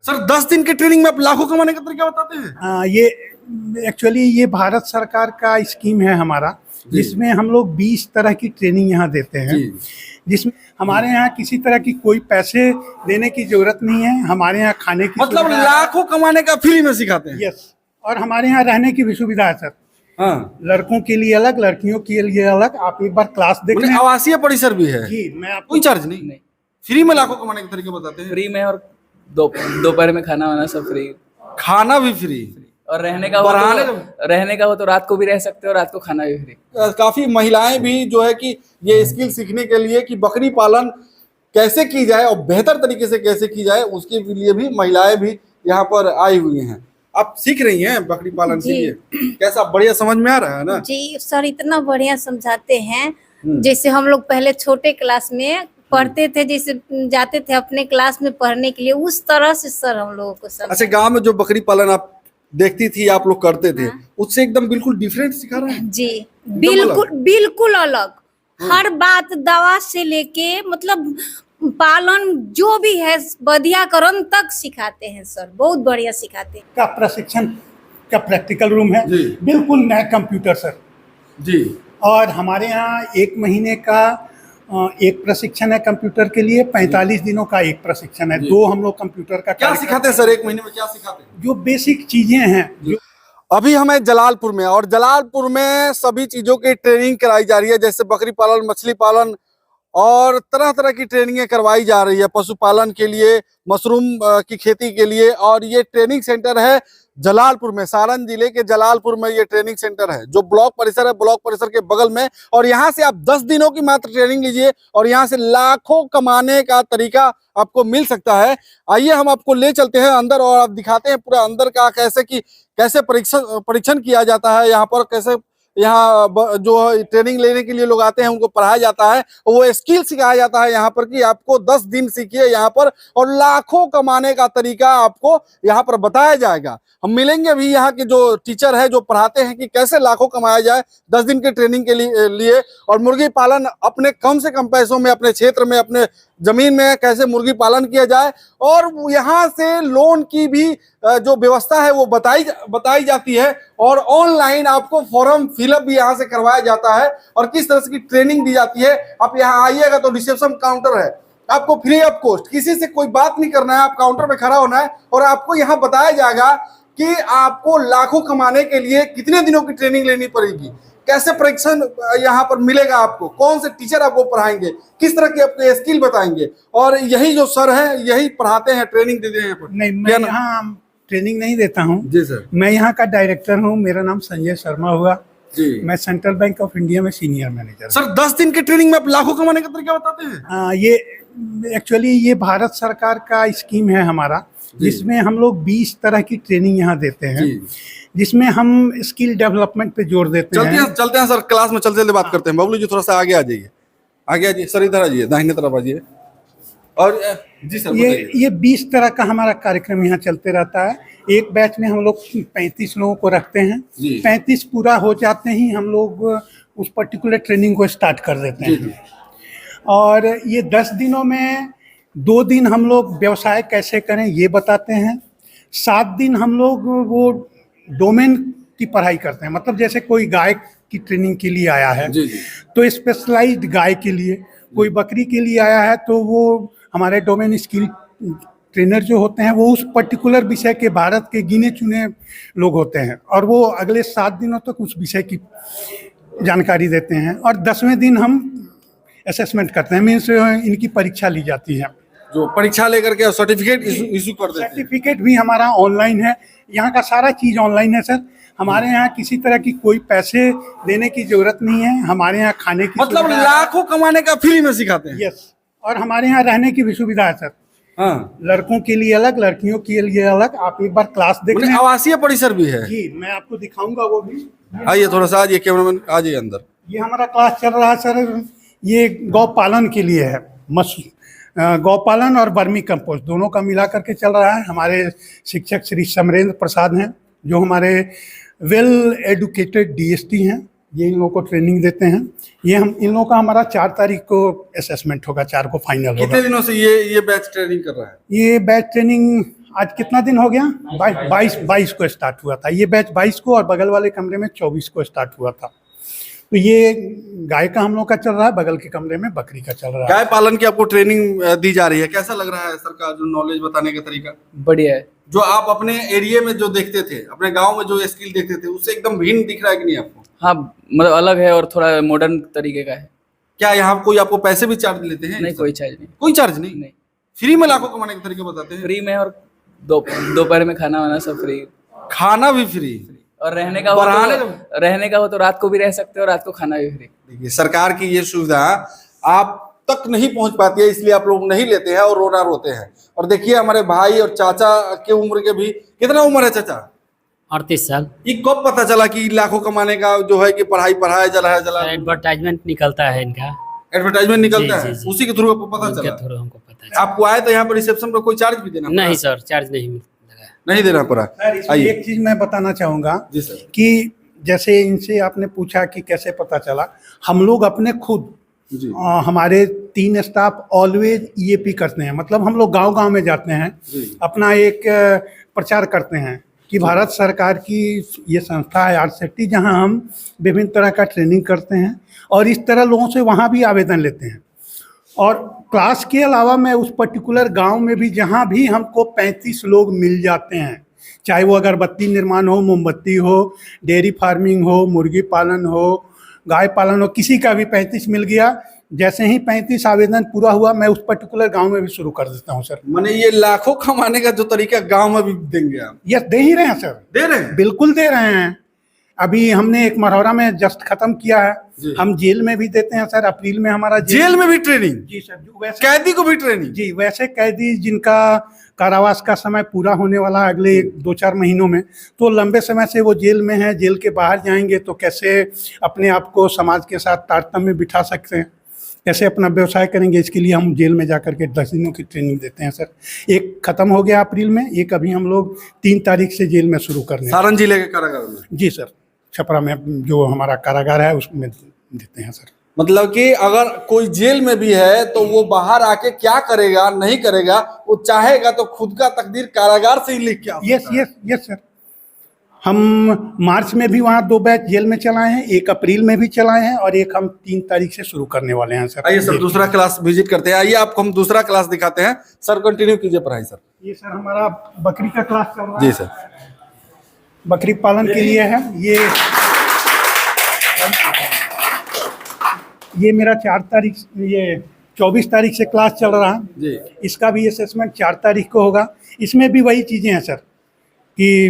Sir 10 दिन के training में आप लाखों कमाने का तरीका बताते हैं। ये एक्चुअली ये भारत सरकार का स्कीम है हमारा, जिसमें हम लोग 20 तरह की ट्रेनिंग यहाँ देते हैं, जिसमें हमारे यहाँ किसी तरह की कोई पैसे देने की जरूरत नहीं है। हमारे यहाँ खाने की मतलब सुविधा है। लाखों कमाने का फ्री में सिखाते हैं। यस, और हमारे यहाँ रहने की भी सुविधा है सर। हाँ, लड़कों के लिए अलग, लड़कियों के लिए अलग। आप एक बार क्लास देख लें। आवासीय परिसर भी है जी, मैं आपको कोई चार्ज नहीं, फ्री में लाखों कमाने के तरीके बताते हैं। फ्री में, और दोपहर में खाना वाना सब फ्री, खाना भी फ्री, और रहने का हो तो रात को भी रह सकते हो, रात को खाना भी फ्री। काफी महिलाएं भी जो है कि ये स्किल सीखने के लिए कि बकरी पालन कैसे की जाए और बेहतर तरीके से कैसे की जाए, उसके लिए भी महिलाएं भी यहाँ पर आई हुई हैं। आप सीख रही हैं बकरी पालन के लिए, कैसा बढ़िया समझ में आ रहा है ना? जी सर, इतना बढ़िया समझाते हैं। जैसे हम लोग पहले छोटे क्लास में पढ़ते थे, जैसे जाते थे अपने क्लास में पढ़ने के लिए, उस तरह से सर हम लोगों को समझा। अच्छा, गांव में जो बकरी पालन आप देखती थी, आप लोग करते थे, उससे एकदम बिल्कुल डिफरेंट सिखा रहे हैं। जी बिल्कुल अलग। हर बात, दवा से लेके मतलब पालन जो भी है, बधियाकरण तक सिखाते हैं सर, बहुत बढ़िया सिखाते हैं। का प्रशिक्षण का प्रैक्टिकल रूम है, बिल्कुल नया कंप्यूटर सर जी। और हमारे यहाँ 1 महीने का एक प्रशिक्षण है कंप्यूटर के लिए, 45 दिनों का एक प्रशिक्षण है। 2 हम लोग कंप्यूटर का क्या सिखाते हैं सर? 1 महीने में क्या सिखाते हैं? जो बेसिक चीजें हैं। जो अभी हमें जलालपुर में, और जलालपुर में सभी चीजों की ट्रेनिंग कराई जा रही है, जैसे बकरी पालन, मछली पालन और तरह तरह की ट्रेनिंगें करवाई जा रही है, पशुपालन के लिए, मशरूम की खेती के लिए। और ये ट्रेनिंग सेंटर है जलालपुर में, सारण जिले के जलालपुर में ये ट्रेनिंग सेंटर है, जो ब्लॉक परिसर है, ब्लॉक परिसर के बगल में। और यहाँ से आप 10 दिनों की मात्र ट्रेनिंग लीजिए और यहाँ से लाखों कमाने का तरीका आपको मिल सकता है। आइए हम आपको ले चलते हैं अंदर और आप दिखाते हैं पूरा अंदर का कैसे परीक्षण किया जाता है यहाँ पर, कैसे यहाँ जो ट्रेनिंग लेने के लिए लोग आते हैं उनको पढ़ाया जाता है, वो स्किल सिखाया जाता है यहाँ पर कि आपको 10 दिन सीखिए यहाँ पर और लाखों कमाने का तरीका आपको यहाँ पर बताया जाएगा। हम मिलेंगे अभी यहाँ के जो टीचर है, जो पढ़ाते हैं कि कैसे लाखों कमाया जाए 10 दिन के ट्रेनिंग के लिए और मुर्गी पालन अपने कम से कम पैसों में, अपने क्षेत्र में, अपने जमीन में कैसे मुर्गी पालन किया जाए। और यहाँ से लोन की भी जो व्यवस्था है वो बताई जाती है और ऑनलाइन आपको फॉर्म फिलअप भी यहाँ से करवाया जाता है और किस तरह की ट्रेनिंग दी जाती है। आप यहाँ आइएगा तो रिसेप्शन काउंटर है, आपको फ्री ऑफ कॉस्ट, किसी से कोई बात नहीं करना है, आप काउंटर पे खड़ा होना है और आपको यहाँ बताया जाएगा कि आपको लाखों कमाने के लिए कितने दिनों की ट्रेनिंग लेनी पड़ेगी, कैसे परीक्षण यहाँ पर मिलेगा, आपको कौन से टीचर आपको पढ़ाएंगे, किस तरह के आपके स्किल बताएंगे। और यही जो सर हैं यही पढ़ाते हैं, ट्रेनिंग देते हैं यहाँ पर। नहीं, मैं यहाँ ट्रेनिंग नहीं देता हूँ जी सर। मैं यहाँ का डायरेक्टर हूँ, मेरा नाम संजय शर्मा हुआ जी। मैं सेंट्रल बैंक ऑफ इंडिया में सीनियर मैनेजर। सर 10 दिन के ट्रेनिंग में आप लाखों कमाने का तरीका बताते हैं। ये एक्चुअली ये भारत सरकार का स्कीम है हमारा, जिसमें हम लोग 20 तरह की ट्रेनिंग यहाँ देते हैं, जिसमें हम स्किल डेवलपमेंट पे जोर देते हैं। चलते हैं सर, क्लास में चलते बात करते हैं। बबलू जी थोड़ा सा आगे आ जाइए, आगे आ जाइए सर, इधर आ जाइए, दाहिने तरफ आ जाइए। और जी सर, ये 20 तरह का हमारा कार्यक्रम यहाँ चलते रहता है। एक बैच में हम लोग 35 लोगों को रखते हैं। 35 पूरा हो जाते ही हम लोग उस पर्टिकुलर ट्रेनिंग को स्टार्ट कर देते हैं। और ये 10 दिनों में 2 दिन हम लोग व्यवसाय कैसे करें ये बताते हैं। 7 दिन हम लोग वो डोमेन की पढ़ाई करते हैं, मतलब जैसे कोई गाय की ट्रेनिंग के लिए आया है तो स्पेशलाइज्ड गाय के लिए, कोई बकरी के लिए आया है तो वो हमारे डोमेन स्किल ट्रेनर जो होते हैं वो उस पर्टिकुलर विषय के भारत के गिने चुने लोग होते हैं और वो अगले 7 दिनों तक उस विषय की जानकारी देते हैं। और 10वें दिन हम असेसमेंट करते हैं, मीन्स इनकी परीक्षा ली जाती है, जो परीक्षा लेकर के सर्टिफिकेट इशू कर देते हैं। सर्टिफिकेट भी हमारा ऑनलाइन है, यहाँ का सारा चीज़ ऑनलाइन है सर। हमारे यहाँ किसी तरह की कोई पैसे देने की जरूरत नहीं है। हमारे यहाँ खाने की मतलब लाखों कमाने का फ्री में सिखाते हैं। यस, और हमारे यहाँ रहने की भी सुविधा है सर। हाँ, लड़कों के लिए अलग, लड़कियों के लिए अलग। आप एक बार क्लास देख लें। आवासीय परिसर भी है जी, मैं आपको दिखाऊंगा वो भी। आइए थोड़ा सा, आइए कैमरामैन, आ जाइए अंदर। ये हमारा क्लास चल रहा है सर, ये गौ पालन के लिए है। गौ पालन और वर्मी कंपोस्ट दोनों का मिला करके चल रहा है। हमारे शिक्षक श्री समरेंद्र प्रसाद हैं, जो हमारे वेल एडुकेटेड डीएसटी हैं, ये इन लोगों को ट्रेनिंग देते हैं। ये हम इन लोगों का हमारा 4 तारीख को असेसमेंट होगा, 4 को फाइनल होगा। कितने दिनों से ये बैच ट्रेनिंग कर रहा है? ये बैच ट्रेनिंग आज कितना दिन हो गया? 22 को स्टार्ट हुआ था ये बैच, 22 को, और बगल वाले कमरे में 24 को स्टार्ट हुआ था। तो ये गाय का हम लोग का चल रहा है, बगल के कमरे में बकरी का चल रहा है। गाय पालन की आपको ट्रेनिंग दी जा रही है, कैसा लग रहा है सर का जो नॉलेज बताने का तरीका? बढ़िया है। जो आप अपने एरिया में जो देखते थे, अपने गांव में जो स्किल देखते थे, उससे एकदम भिन्न दिख रहा है कि नहीं आपको? हाँ, मतलब अलग है और थोड़ा मॉडर्न तरीके का है। क्या यहाँ कोई आपको पैसे भी चार्ज लेते हैं? नहीं, कोई चार्ज नहीं। कोई चार्ज नहीं? नहीं, फ्री में लाखों कमाने के तरीके बताते हैं? फ्री में, और दोपहर में खाना वाना सब फ्री, खाना भी फ्री, और रहने का हो तो रात को भी रह सकते हो, रात को खाना भी फ्री। देखिए सरकार की ये सुविधा आप तक नहीं पहुंच पाती है, इसलिए आप लोग नहीं लेते हैं और रोना रोते हैं। और देखिए हमारे भाई और चाचा के उम्र के भी, कितना उम्र है चाचा? 38 साल। ये कब पता चला कि लाखों कमाने का जो है कि पढ़ाई पढ़ाया जला एडवर्टाइजमेंट निकलता है इनका, एडवर्टाइजमेंट निकलता जी, है, जी, जी। उसी के थ्रू आपको पता उनके चला? थ्रू हमको पता है। आपको आए तो यहाँ पर रिसेप्शन पर कोई चार्ज भी देना पड़ा? नहीं सर, चार्ज नहीं लगा। नहीं देना पड़ा। सर, इसमें आइए। एक चीज मैं बताना चाहूंगा जी सर। कि जैसे इनसे आपने पूछा कि कैसे पता चला, हम लोग अपने खुद जी हमारे 3 स्टाफ ऑलवेज ईएपी करते हैं। मतलब हम लोग गांव-गांव में जाते हैं, जी। अपना एक प्रचार करते हैं कि भारत सरकार की ये संस्था है आरसेटी, जहां हम विभिन्न तरह का ट्रेनिंग करते हैं और इस तरह लोगों से वहां भी आवेदन लेते हैं। और क्लास के अलावा मैं उस पर्टिकुलर गांव में भी, जहां भी हमको 35 लोग मिल जाते हैं, चाहे वो अगरबत्ती निर्माण हो, मोमबत्ती हो, डेयरी फार्मिंग हो, मुर्गी पालन हो, गाय पालन हो, किसी का भी 35 मिल गया, जैसे ही 35 आवेदन पूरा हुआ मैं उस पर्टिकुलर गांव में भी शुरू कर देता हूं सर। माने ये लाखों कमाने का जो तरीका गांव में भी देंगे आप? यस, दे ही रहे हैं सर, दे रहे हैं? बिल्कुल दे रहे हैं। अभी हमने एक मरौरा में जस्ट खत्म किया है, जी। हम जेल में भी देते हैं सर। अप्रैल में हमारा जेल में भी ट्रेनिंग? जी सर, जो वैसे कैदी को भी ट्रेनिंग? जी, वैसे कैदी जिनका कारावास का समय पूरा होने वाला है अगले 2-4 महीनों में, तो लंबे समय से वो जेल में हैं, जेल के बाहर जाएंगे तो कैसे अपने आप को समाज के साथ तारतम्य में बिठा सकते हैं, कैसे अपना व्यवसाय करेंगे, इसके लिए हम जेल में जाकर के 10 दिनों की ट्रेनिंग देते हैं सर। एक खत्म हो गया अप्रैल में, एक अभी हम लोग 3 तारीख से जेल में शुरू करने। सारण जिले के कारागार में? जी सर, छपरा में जो हमारा कारागार है उसमें देते हैं सर। मतलब कि अगर कोई जेल में भी है तो वो बाहर आके क्या करेगा नहीं करेगा, वो चाहेगा तो खुद का तकदीर कारागार से ही लिख के आ सकता यस है। Yes yes sir. हम मार्च में भी वहाँ 2 बैच जेल में चलाए हैं, एक अप्रैल में भी चलाए हैं और एक हम 3 तारीख से शुरू करने वाले हैं सर। आइए सर दूसरा क्लास विजिट करते हैं। आइए आपको हम दूसरा क्लास दिखाते हैं। सर कंटिन्यू कीजिए पढ़ाई सर। ये सर हमारा बकरी का क्लास चल रहा है। जी सर। बकरी पालन के लिए है ये मेरा 4 तारीख, ये 24 तारीख से क्लास चल रहा है जी। इसका भी असेसमेंट 4 तारीख को होगा। इसमें भी वही चीज़ें हैं सर कि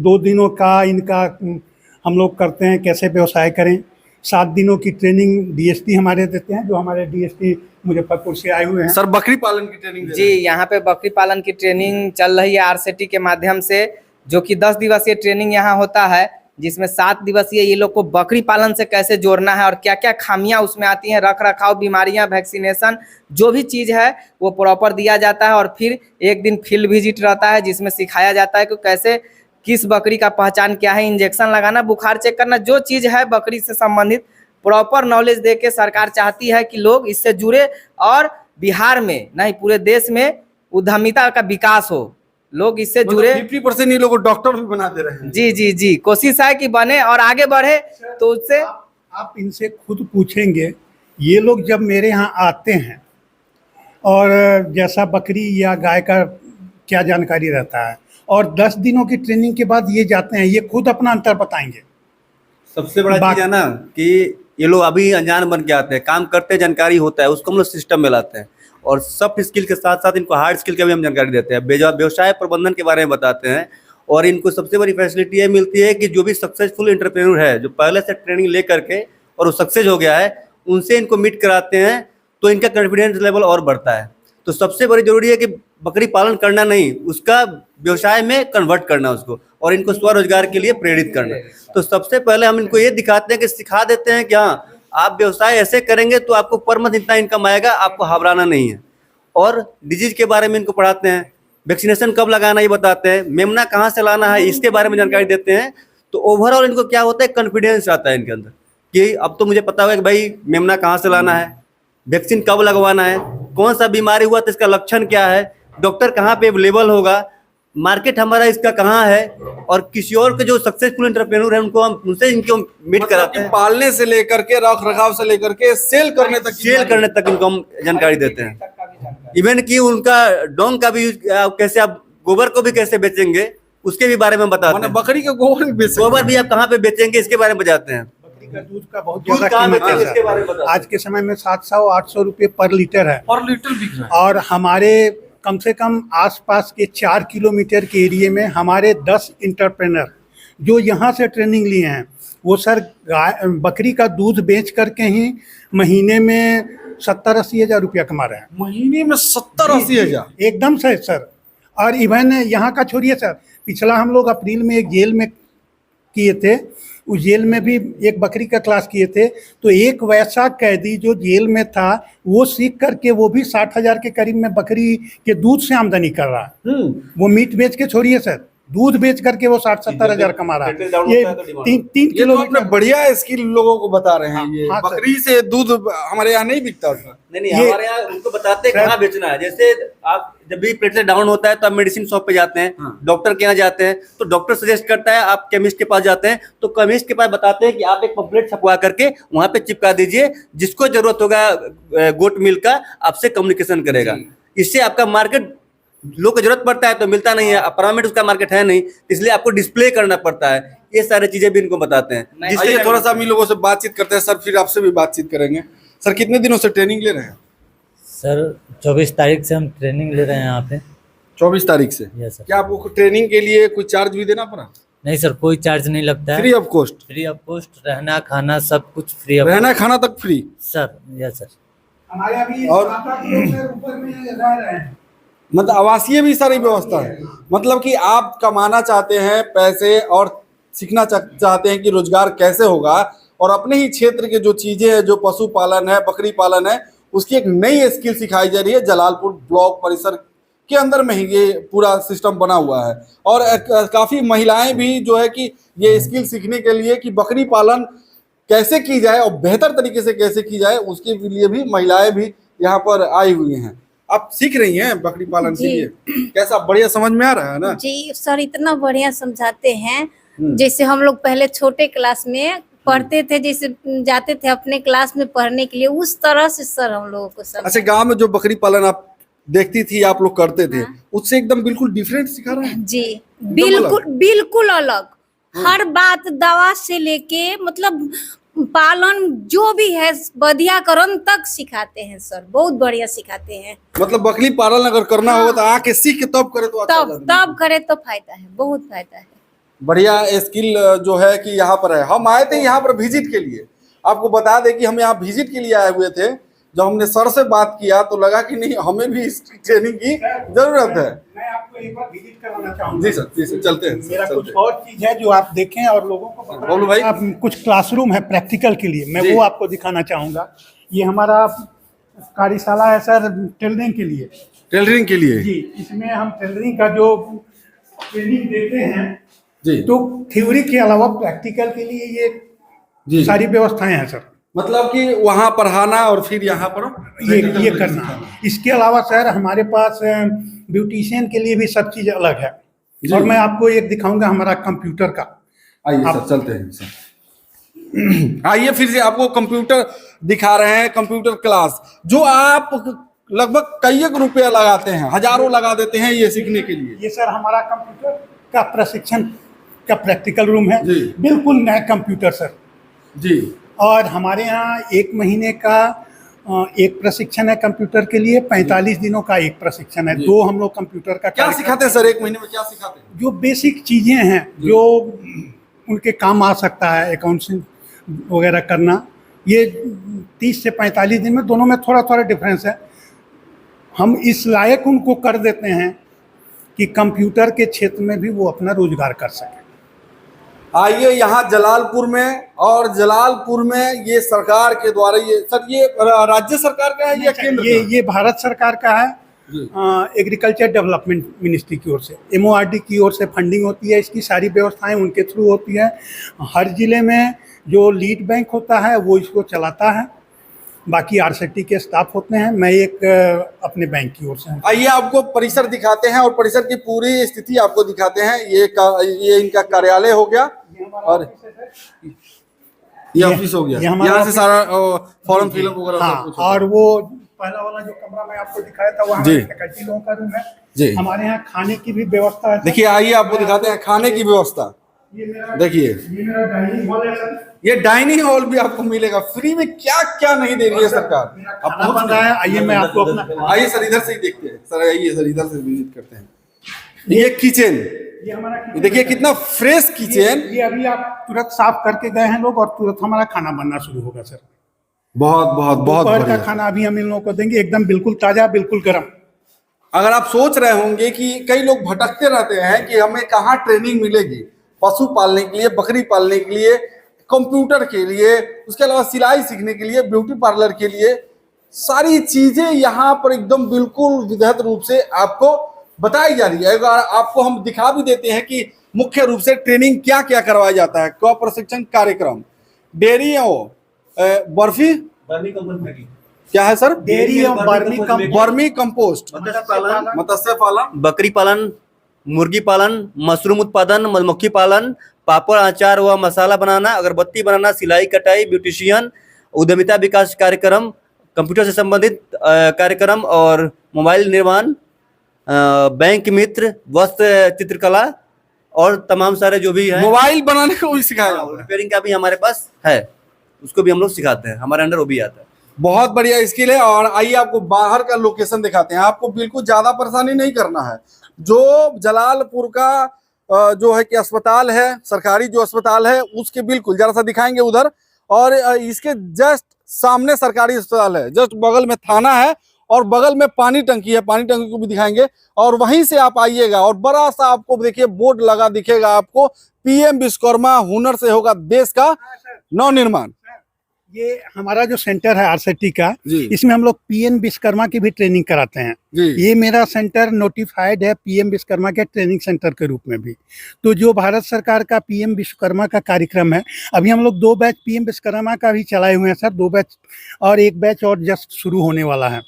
2 दिनों का इनका हम लोग करते हैं कैसे व्यवसाय करें। 7 दिनों की ट्रेनिंग डीएसपी हमारे देते हैं, जो हमारे डीएसपी मुजफ्फरपुर से आए हुए हैं। सर बकरी पालन की ट्रेनिंग दे जी, रहे हैं? यहाँ पे बकरी पालन की ट्रेनिंग चल रही है आरसेटी के माध्यम से, जो कि 10 दिवसीय ट्रेनिंग यहाँ होता है, जिसमें 7 दिवसीय ये लोग को बकरी पालन से कैसे जोड़ना है और क्या क्या खामियां उसमें आती हैं, रख रखाव, बीमारियां, वैक्सीनेशन, जो भी चीज़ है वो प्रॉपर दिया जाता है। और फिर एक दिन फील्ड विजिट रहता है जिसमें सिखाया जाता है कि कैसे किस बकरी का पहचान क्या है, इंजेक्शन लगाना, बुखार चेक करना, जो चीज़ है बकरी से संबंधित प्रॉपर नॉलेज दे के सरकार चाहती है कि लोग इससे जुड़े और बिहार में नहीं पूरे देश में उद्यमिता का विकास हो, लोग इससे जुड़े। 50% ये लोग डॉक्टर भी बना दे रहे हैं। जी जी जी, कोशिश है कि बने और आगे बढ़े। तो उससे आप इनसे खुद पूछेंगे, ये लोग जब मेरे यहाँ आते हैं और जैसा बकरी या गाय का क्या जानकारी रहता है, और 10 दिनों की ट्रेनिंग के बाद ये जाते हैं, ये खुद अपना अंतर बताएंगे। सबसे बड़ा चीज है ना कि ये लोग अभी अनजान बन के आते हैं, काम करते जानकारी होता है, उसको हम लोग सिस्टम में लाते हैं और सॉफ्ट स्किल के साथ साथ इनको हार्ड स्किल की भी हम जानकारी देते हैं, व्यवसाय प्रबंधन के बारे में बताते हैं। और इनको सबसे बड़ी फैसिलिटी ये मिलती है कि जो भी सक्सेसफुल एंटरप्रेन्योर है, जो पहले से ट्रेनिंग ले करके और वो सक्सेस हो गया है, उनसे इनको मीट कराते हैं तो इनका कॉन्फिडेंस लेवल और बढ़ता है। तो सबसे बड़ी जरूरी है कि बकरी पालन करना नहीं, उसका व्यवसाय में कन्वर्ट करना उसको, और इनको स्वरोजगार के लिए प्रेरित करना। तो सबसे पहले हम इनको ये दिखाते हैं कि सिखा देते हैं कि हाँ आप व्यवसाय ऐसे करेंगे तो आपको पर मंथ इतना इनकम आएगा, आपको घबराना नहीं है। और डिजीज के बारे में इनको पढ़ाते हैं, वैक्सीनेशन कब लगाना ये बताते हैं, मेमना कहाँ से लाना है इसके बारे में जानकारी देते हैं। तो ओवरऑल इनको क्या होता है, कॉन्फिडेंस आता है इनके अंदर कि अब तो मुझे पता होगा कि भाई मेमना कहाँ से लाना है, वैक्सीन कब लगवाना है, कौन सा बीमारी हुआ तो इसका लक्षण क्या है, डॉक्टर कहाँ पे अवेलेबल होगा, मार्केट हमारा इसका कहाँ है, और किसी और के जो सक्सेसफुल एंटरप्रेन्योर है उनको हम उनसे इनको मीट कराते हैं। पालने से लेकर के, रख रखाव से लेकर के, सेल करने तक इनको हम जानकारी देते हैं। इवन कि उनका डोंग का भी कैसे, आप गोबर को भी कैसे बेचेंगे उसके भी बारे में बताते हैं। बकरी का गोबर भी आप कहाँ पे बेचेंगे इसके बारे में बताते हैं। बकरी का दूध का बहुत दूध ज्यादा कहाँ कीमत बेचेंगे है इसके बारे में सर। बताते हैं। आज के समय में 700-800 रुपये पर लीटर है, पर लीटर बिक रहा है। और हमारे कम से कम आसपास के 4 किलोमीटर के एरिए में हमारे 10 इंटरप्रेनर जो यहाँ से ट्रेनिंग लिए हैं, वो सर बकरी का दूध बेच करके ही महीने में 70-80 हज़ार रुपया कमा रहे हैं। महीने में 70-80 हजार? एकदम से सर। और इवन यहाँ का छोड़िए सर, पिछला हम लोग अप्रैल में एक जेल में किए थे, उस जेल में भी एक बकरी का क्लास किए थे। तो एक वैसा कैदी जो जेल में था, वो सीख करके वो भी 60 हज़ार के करीब में बकरी के दूध से आमदनी कर रहा है। वो मीट बेच के छोड़िए सर, दूध बेच करके वो 60-70 हज़ार कमा रहा है। ये 3 ये तो आपने बढ़िया स्किल लोगों को बता रहे हैं। ये हाँ, सर। बकरी से दूध हमारे यहाँ नहीं बिकता सर। नहीं, हमारे यहाँ उनको बताते हैं कहाँ बेचना है। जैसे आप जब भी प्रेशर डाउन होता है तो आप मेडिसिन शॉप पे जाते हैं, डॉक्टर के यहाँ जाते हैं, तो डॉक्टर सजेस्ट करता है, आप केमिस्ट के पास जाते हैं तो केमिस्ट के पास बताते हैं कि आप एक पंपलेट छपवा करके वहां पे चिपका दीजिए, जिसको जरूरत होगा गोट मिल्क का आपसे कम्युनिकेशन करेगा। इससे आपका मार्केट, लोग को जरूरत पड़ता है तो मिलता नहीं है, अपरामेंट उसका मार्केट है नहीं, इसलिए आपको डिस्प्ले करना पड़ता है। ये सारी चीजें भी इनको बताते हैं। जिससे थोड़ा सा हम इन लोगों से बातचीत करते हैं सर, फिर आपसे भी बातचीत करेंगे। सर कितने दिनों से ट्रेनिंग ले रहे हैं? सर 24 तारीख से हम ट्रेनिंग ले रहे हैं यहाँ पे। 24 तारीख से? Yes sir. क्या आपको ट्रेनिंग के लिए कोई चार्ज भी देना पड़ा? नहीं सर, कोई चार्ज नहीं लगता है। Free of cost? Free of cost, रहना खाना सब कुछ फ्री ऑफ रहना खाना तक फ्री सर। Yes sir. हमारे अभी और- 7-8 लोग ऊपर में रह रहे हैं। मतलब आवासीय भी सारी व्यवस्था है। मतलब कि आप कमाना चाहते हैं पैसे और सीखना चाहते हैं कि रोजगार कैसे होगा, और अपने ही क्षेत्र के जो चीजें हैं, जो पशुपालन है, बकरी पालन है, उसकी एक नई स्किल सिखाई जा रही है। जलालपुर ब्लॉक परिसर के अंदर में ही ये पूरा सिस्टम बना हुआ है। और काफी महिलाएं भी जो है कि ये स्किल सीखने के लिए कि बकरी पालन कैसे की जाए और बेहतर तरीके से कैसे की जाए, उसके लिए भी महिलाएं भी यहाँ पर आई हुई हैं। आप सीख रही हैं बकरी पालन के जी। लिए? कैसा, बढ़िया समझ में आ रहा है ना? जी सर, इतना बढ़िया समझाते हैं। जैसे हम लोग पहले छोटे क्लास में पढ़ते थे, जैसे जाते थे अपने क्लास में पढ़ने के लिए, उस तरह से सर हम लोगों को सब। अच्छा, गांव में जो बकरी पालन आप देखती थी, आप लोग करते थे, उससे एकदम बिल्कुल डिफरेंट सिखा रहे हैं? जी बिल्कुल बिल्कुल अलग। हर बात दवा से लेके मतलब पालन जो भी है बधियाकरण तक सिखाते हैं सर, बहुत बढ़िया सिखाते हैं। मतलब बकरी पालन अगर करना होगा तो आके सीख के तब करे तो अच्छा तब लगेगा। तब करे तो फायदा है, बहुत फायदा है। बढ़िया स्किल जो है कि यहाँ पर है। हम आए थे यहाँ पर विजिट के लिए। आपको बता दें कि हम यहाँ विजिट के लिए आए हुए थे। जब हमने सर से बात किया तो लगा कि नहीं, हमें भी इस ट्रेनिंग की जरूरत है। मैं आपको एक बार विजिट कराना चाहूँगा। जी सर, चलते हैं। मेरा चलते कुछ हैं। और चीज है जो आप देखें और लोगों को बताएं। बोलो भाई। आप कुछ क्लासरूम है प्रैक्टिकल के लिए, मैं जी। वो आपको दिखाना चाहूँगा। ये हमारा कार्यशाला है सर टेलरिंग के लिए। टेलरिंग के लिए? जी, इसमें हम टेलरिंग का जो ट्रेनिंग देते हैं, जी। तो थ्योरी के अलावा प्रैक्टिकल के लिए ये जी। सारी व्यवस्थाएं हैं सर। मतलब कि वहाँ पढ़ाना और फिर यहाँ पर ये करना है। इसके अलावा सर हमारे पास ब्यूटिशियन के लिए भी सब चीज़ अलग है। जी। और मैं आपको एक दिखाऊंगा हमारा कंप्यूटर का। आइए सर, चलते हैं सर। आइए फिर से आपको कंप्यूटर दिखा रहे हैं। कंप्यूटर क्लास जो आप लगभग कई एक रुपया लगाते हैं, हजारों लगा देते हैं ये सीखने के लिए। ये सर हमारा कंप्यूटर का प्रशिक्षण का प्रैक्टिकल रूम है। जी। बिल्कुल नया कंप्यूटर सर। जी। और हमारे यहाँ 1 महीने का एक प्रशिक्षण है कंप्यूटर के लिए, 45 दिनों का एक प्रशिक्षण है। 2 हम लोग कंप्यूटर का क्या सिखाते हैं सर? 1 महीने में क्या सिखाते हैं? जो बेसिक चीज़ें हैं जो उनके काम आ सकता है, अकाउंटिंग वगैरह करना, ये 30 से 45 दिन में, दोनों में थोड़ा थोड़ा डिफरेंस है। हम इस लायक उनको कर देते हैं कि कंप्यूटर के क्षेत्र में भी वो अपना रोजगार कर सकें। आइए यहाँ जलालपुर में, और जलालपुर में ये सरकार के द्वारा, ये सर ये राज्य सरकार का है या केंद्र का? ये भारत सरकार का है। एग्रीकल्चर डेवलपमेंट मिनिस्ट्री की ओर से, MORD की ओर से फंडिंग होती है। इसकी सारी व्यवस्थाएं उनके थ्रू होती है। हर जिले में जो लीड बैंक होता है वो इसको चलाता है। बाकी आरसीटी के स्टाफ होते हैं, मैं एक अपने बैंक की ओर से हूँ। आइए आपको परिसर दिखाते हैं और परिसर की पूरी स्थिति आपको दिखाते हैं। ये इनका कार्यालय हो गया और ये ऑफिस हो गया। ये हमारा यहाँ से ऑफिस- सारा फॉर्म फिलअप वगैरह सब हाँ, कुछ होता और वो पहला वाला जो कमरा मैं आपको दिखाया था वहाँ जी। फैकल्टी लोगों का रूम है। जी। हमारे यहाँ खाने की भी व्यवस्था है सर। देखिए आइए आपको दिखाते हैं खाने की व्यवस्था। ये मेरा देखिए ये मेरा डाइनिंग हॉल है सर। ये डाइनिंग हॉल भी आपको मिलेगा फ्री में। क्या क्या नहीं दे रही है सरकार। मेरा आप खाना पहुंच बन रहा है, आइए मैं आपको अपना आइए सर इधर से ही देखते हैं। सर आइए सर इधर से विजिट करते हैं। ये किचन, ये हमारा ये देखिए कितना फ्रेश किचन। ये अभी आप तुरंत साफ करके गए हैं लोग और तुरंत हमारा खाना बनना शुरू होगा सर। बहुत बहुत बहुत दोपहर का बढ़िया। खाना अभी हम इन लोगों को देंगे, एकदम बिल्कुल ताजा, बिल्कुल गर्म। अगर आप सोच रहे होंगे कि कई लोग भटकते रहते हैं कि हमें कहाँ ट्रेनिंग मिलेगी पशु पालने के लिए, बकरी पालने के लिए, कंप्यूटर के लिए, उसके अलावा सिलाई सीखने के लिए, ब्यूटी पार्लर के लिए, सारी चीजें यहाँ पर एकदम बिल्कुल विधिवत रूप से आपको बताई जा रही है। अगर आपको हम दिखा भी देते हैं कि मुख्य रूप से ट्रेनिंग क्या क्या करवाया जाता है। क प्रशिक्षण कार्यक्रम, डेयरी बर्फी क्या है सर? डेयरी और वर्मी कंपोस्ट, मत्स्य पालन, बकरी पालन, मुर्गी पालन, मशरूम उत्पादन, मधुमक्खी पालन, पापड़, अचार व मसाला बनाना, अगरबत्ती बनाना, सिलाई कटाई, ब्यूटिशियन, उद्यमिता विकास कार्यक्रम, कंप्यूटर से संबंधित कार्यक्रम और मोबाइल निर्माण, बैंक मित्र, वस्त्र चित्रकला और तमाम सारे जो भी है। मोबाइल बनाने को भी सिखाया जाता है। रिपेयरिंग का भी हमारे पास है, उसको भी हम लोग सिखाते हैं, हमारे अंडर वो भी आता है। बहुत बढ़िया स्किल है। और आइए आपको बाहर का लोकेशन दिखाते हैं। आपको बिल्कुल ज्यादा परेशानी नहीं करना है। जो जलालपुर का जो है कि अस्पताल है, सरकारी जो अस्पताल है, उसके बिल्कुल जरा सा दिखाएंगे उधर, और इसके जस्ट सामने सरकारी अस्पताल है, जस्ट बगल में थाना है और बगल में पानी टंकी है। पानी टंकी को भी दिखाएंगे और वहीं से आप आइएगा और बड़ा सा आपको देखिए बोर्ड लगा दिखेगा आपको, पीएम विश्वकर्मा हुनर से होगा देश का नवनिर्माण। ये हमारा जो सेंटर है आरसीटी का, जी। इसमें हम लोग पीएम विश्वकर्मा की भी ट्रेनिंग कराते हैं। जी। ये मेरा सेंटर नोटिफाइड है पीएम विश्वकर्मा के ट्रेनिंग सेंटर के रूप में भी। तो जो भारत सरकार का पीएम विश्वकर्मा का कार्यक्रम है, अभी हम लोग 2 बैच पीएम विश्वकर्मा का भी चलाए हुए हैं सर, 2 बैच, और 1 बैच और जस्ट शुरू होने वाला है।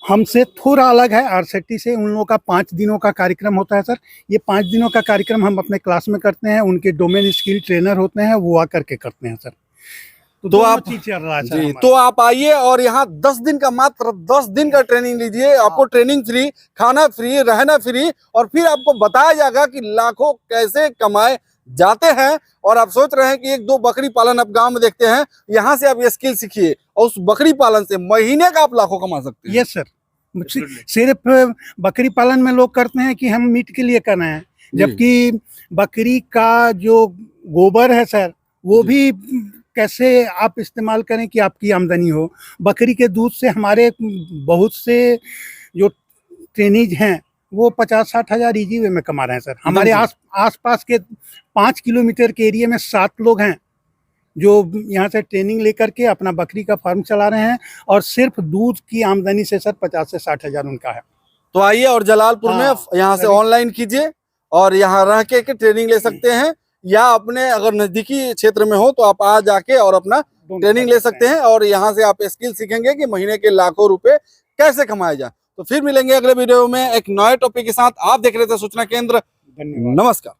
हमसे थोड़ा अलग है आरसीटी से, उन लोगों का 5 दिनों का कार्यक्रम होता है सर। ये 5 दिनों का कार्यक्रम हम अपने क्लास में करते हैं, उनके डोमेन स्किल ट्रेनर होते हैं, वो आकर के करते हैं सर। तो आप चीज चल रहा है सर जी, हमारा। तो आप आइए और यहाँ 10 दिन का, मात्र 10 दिन का ट्रेनिंग लीजिए। आपको ट्रेनिंग फ्री, खाना फ्री, रहना फ्री, और फिर आपको बताया जाएगा कि लाखों कैसे कमाए जाते हैं। और आप सोच रहे हैं कि 1-2 बकरी पालन आप गांव में देखते हैं, यहाँ से आप ये स्किल सीखिए और उस बकरी पालन से महीने का आप लाखों कमा सकते हैं। Yes sir. सिर्फ बकरी पालन में लोग करते हैं कि हम मीट के लिए कर रहे हैं, जबकि बकरी का जो गोबर है सर, वो भी कैसे आप इस्तेमाल करें कि आपकी आमदनी हो। बकरी के दूध से हमारे बहुत से जो ट्रेनीज हैं वो 50-60 हज़ार इजी वे में कमा रहे हैं सर। हमारे आसपास के 5 किलोमीटर के एरिया में 7 लोग हैं जो यहाँ से ट्रेनिंग लेकर के अपना बकरी का फार्म चला रहे हैं, और सिर्फ दूध की आमदनी से सर 50 से 60 हज़ार उनका है। तो आइए और जलालपुर में यहाँ से ऑनलाइन कीजिए और यहाँ रह के ट्रेनिंग ले सकते हैं, या अपने अगर नजदीकी क्षेत्र में हो तो आप आ जाके और अपना ट्रेनिंग ले सकते हैं और यहाँ से आप स्किल सीखेंगे कि महीने के लाखों रुपए कैसे कमाए जाए। तो फिर मिलेंगे अगले वीडियो में एक नए टॉपिक के साथ। आप देख रहे थे सूचना केंद्र। धन्यवाद। नमस्कार।